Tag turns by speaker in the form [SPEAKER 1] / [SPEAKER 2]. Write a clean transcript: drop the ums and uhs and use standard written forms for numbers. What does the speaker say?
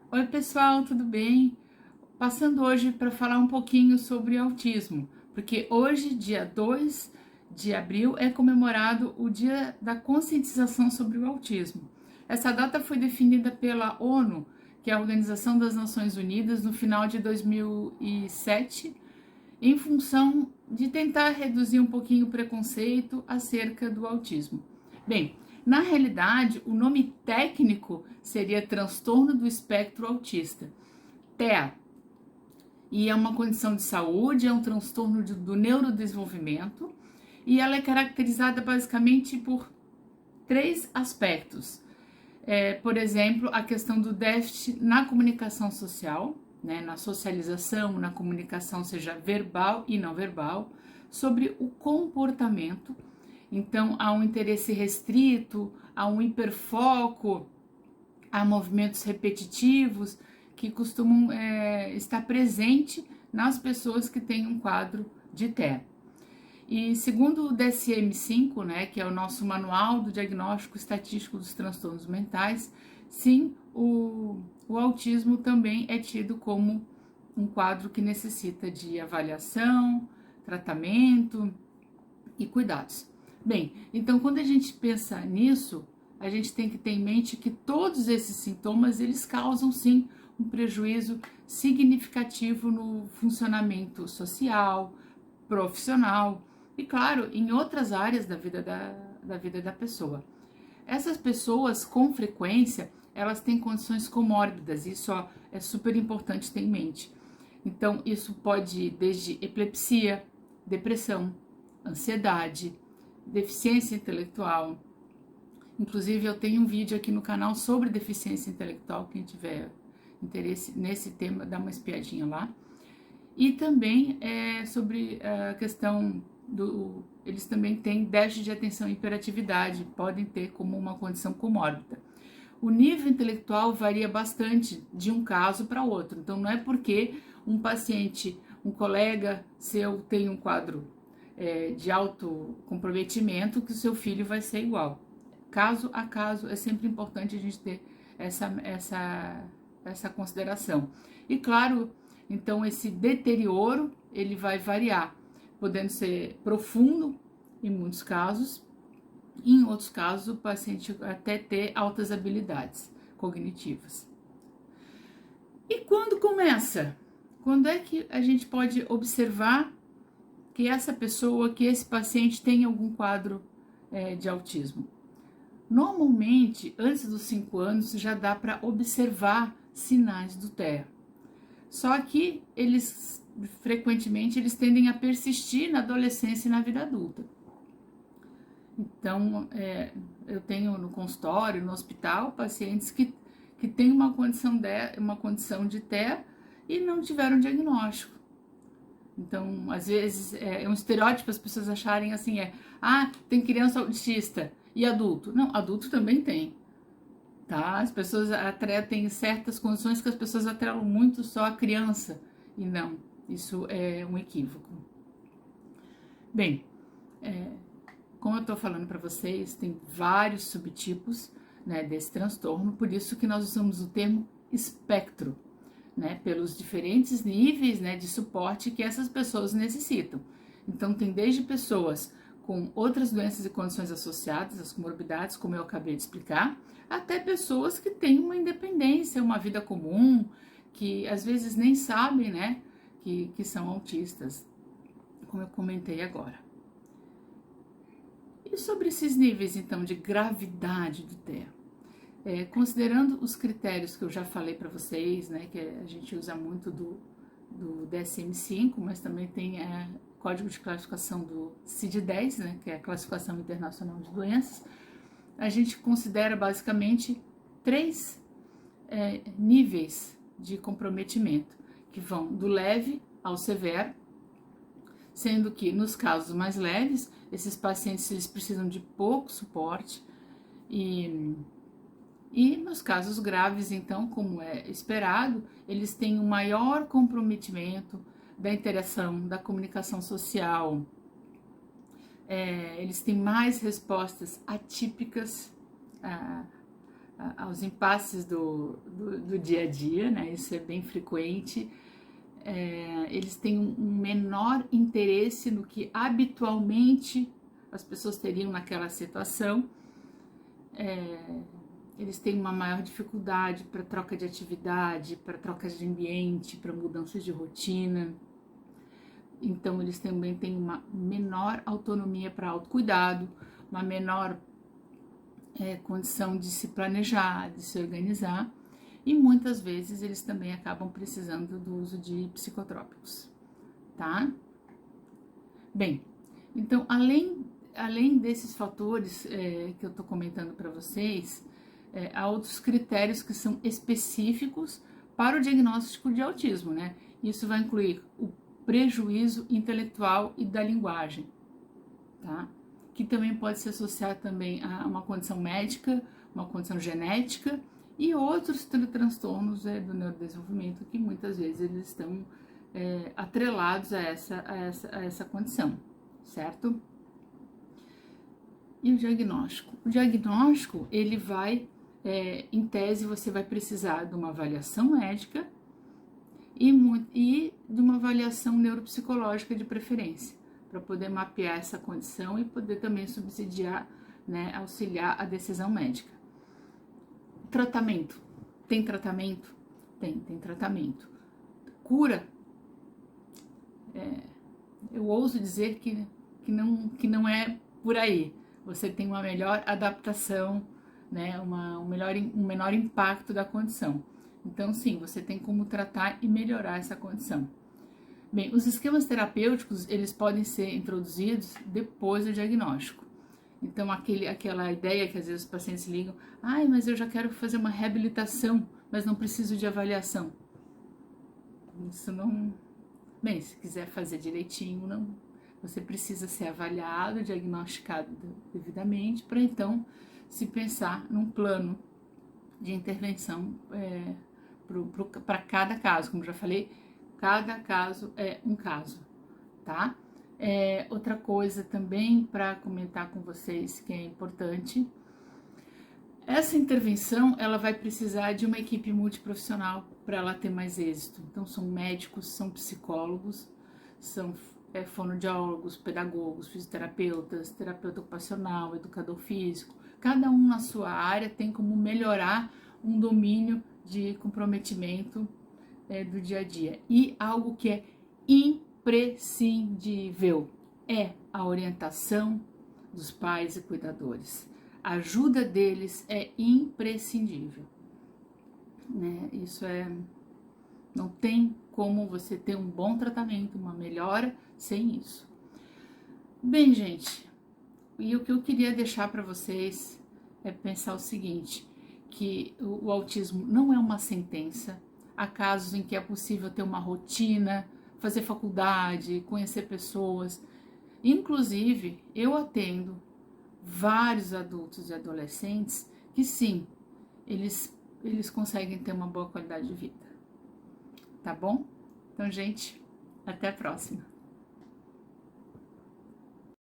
[SPEAKER 1] Oi, pessoal, tudo bem? Passando hoje para falar um pouquinho sobre autismo, porque hoje, dia 2 de abril, é comemorado o Dia da Conscientização sobre o Autismo. Essa data foi definida pela ONU, que é a Organização das Nações Unidas, no final de 2007, em função de tentar reduzir um pouquinho o preconceito acerca do autismo. Bem, na realidade, o nome técnico seria transtorno do espectro autista, TEA, e é uma condição de saúde, é um transtorno do neurodesenvolvimento, e ela é caracterizada basicamente por três aspectos. Por exemplo, a questão do déficit na comunicação social, né, na socialização, na comunicação, seja verbal e não verbal, sobre o comportamento. Então, há um interesse restrito, há um hiperfoco, há movimentos repetitivos que costumam estar presente nas pessoas que têm um quadro de TEA. E segundo o DSM-5, né, que é o nosso Manual do Diagnóstico Estatístico dos Transtornos Mentais, sim, o autismo também é tido como um quadro que necessita de avaliação, tratamento e cuidados. Bem, então quando a gente pensa nisso, a gente tem que ter em mente que todos esses sintomas, eles causam sim um prejuízo significativo no funcionamento social, profissional e, claro, em outras áreas da vida da pessoa. Essas pessoas, com frequência, elas têm condições comórbidas, isso é super importante ter em mente. Então, isso pode ir desde epilepsia, depressão, ansiedade, deficiência intelectual. Inclusive, eu tenho um vídeo aqui no canal sobre deficiência intelectual, quem tiver interesse nesse tema, dá uma espiadinha lá. E também sobre a questão do... Eles também têm déficit de atenção e hiperatividade, podem ter como uma condição comórbida. O nível intelectual varia bastante de um caso para outro, então não é porque um paciente, um colega seu tem um quadro de alto comprometimento que o seu filho vai ser igual. Caso a caso, é sempre importante a gente ter essa consideração. E claro, então esse deterioro, ele vai variar, podendo ser profundo em muitos casos, e em outros casos o paciente até ter altas habilidades cognitivas. E quando começa? Quando é que a gente pode observar que essa pessoa, que esse paciente tem algum quadro de autismo? Normalmente, antes dos 5 anos, já dá para observar sinais do TEA. Só que eles, frequentemente, eles tendem a persistir na adolescência e na vida adulta. Então, eu tenho no consultório, no hospital, pacientes que têm uma condição de TEA e não tiveram diagnóstico. Então, às vezes, é um estereótipo as pessoas acharem assim, tem criança autista e adulto. Não, adulto também tem, tá? As pessoas têm certas condições que as pessoas atrelam muito só a criança. E não, isso é um equívoco. Bem, como eu tô falando para vocês, tem vários subtipos, né, desse transtorno, por isso que nós usamos o termo espectro, né, pelos diferentes níveis, né, de suporte que essas pessoas necessitam. Então, tem desde pessoas com outras doenças e condições associadas, as comorbidades, como eu acabei de explicar, até pessoas que têm uma independência, uma vida comum, que às vezes nem sabem, né, que são autistas, como eu comentei agora. E sobre esses níveis, então, de gravidade do TEA? Considerando os critérios que eu já falei para vocês, né, que a gente usa muito do DSM-5, mas também tem código de classificação do CID-10, né, que é a classificação internacional de doenças, a gente considera basicamente 3 níveis de comprometimento, que vão do leve ao severo, sendo que nos casos mais leves, esses pacientes eles precisam de pouco suporte e nos casos graves, então, como é esperado, eles têm um maior comprometimento da interação, da comunicação social, eles têm mais respostas atípicas aos impasses do dia a dia, né? Isso é bem frequente. Eles têm um menor interesse no que habitualmente as pessoas teriam naquela situação. Eles têm uma maior dificuldade para troca de atividade, para trocas de ambiente, para mudanças de rotina. Então, eles também têm uma menor autonomia para autocuidado, uma menor condição de se planejar, de se organizar. E muitas vezes eles também acabam precisando do uso de psicotrópicos, tá? Bem, então, além desses fatores que eu tô comentando para vocês, há outros critérios que são específicos para o diagnóstico de autismo, né? Isso vai incluir o prejuízo intelectual e da linguagem, tá? Que também pode se associar também a uma condição médica, uma condição genética e outros transtornos do neurodesenvolvimento que muitas vezes eles estão atrelados a essa condição, certo? E o diagnóstico? O diagnóstico, ele vai, em tese, você vai precisar de uma avaliação médica e de uma avaliação neuropsicológica de preferência, para poder mapear essa condição e poder também subsidiar, né, auxiliar a decisão médica. Tratamento. Tem tratamento? Tem tratamento. Cura? Eu ouso dizer que não é por aí. Você tem uma melhor adaptação, né, um menor impacto da condição. Então, sim, você tem como tratar e melhorar essa condição. Bem, os esquemas terapêuticos, eles podem ser introduzidos depois do diagnóstico. Então, aquela ideia que às vezes os pacientes ligam, mas eu já quero fazer uma reabilitação, mas não preciso de avaliação. Isso não... Bem, se quiser fazer direitinho, não. Você precisa ser avaliado, diagnosticado devidamente, para então se pensar num plano de intervenção para cada caso. Como já falei, cada caso é um caso, tá? Outra coisa também para comentar com vocês que é importante, essa intervenção ela vai precisar de uma equipe multiprofissional para ela ter mais êxito. Então são médicos, são psicólogos, são fonoaudiólogos, pedagogos, fisioterapeutas, terapeuta ocupacional, educador físico. Cada um na sua área tem como melhorar um domínio de comprometimento do dia a dia. E algo que é imprescindível é a orientação dos pais e cuidadores. A ajuda deles é imprescindível, né? Isso não tem como você ter um bom tratamento, uma melhora sem isso. Bem, gente, e o que eu queria deixar para vocês é pensar o seguinte, que o autismo não é uma sentença. Há casos em que é possível ter uma rotina, fazer faculdade, conhecer pessoas. Inclusive, eu atendo vários adultos e adolescentes que sim, eles conseguem ter uma boa qualidade de vida. Tá bom? Então, gente, até a próxima.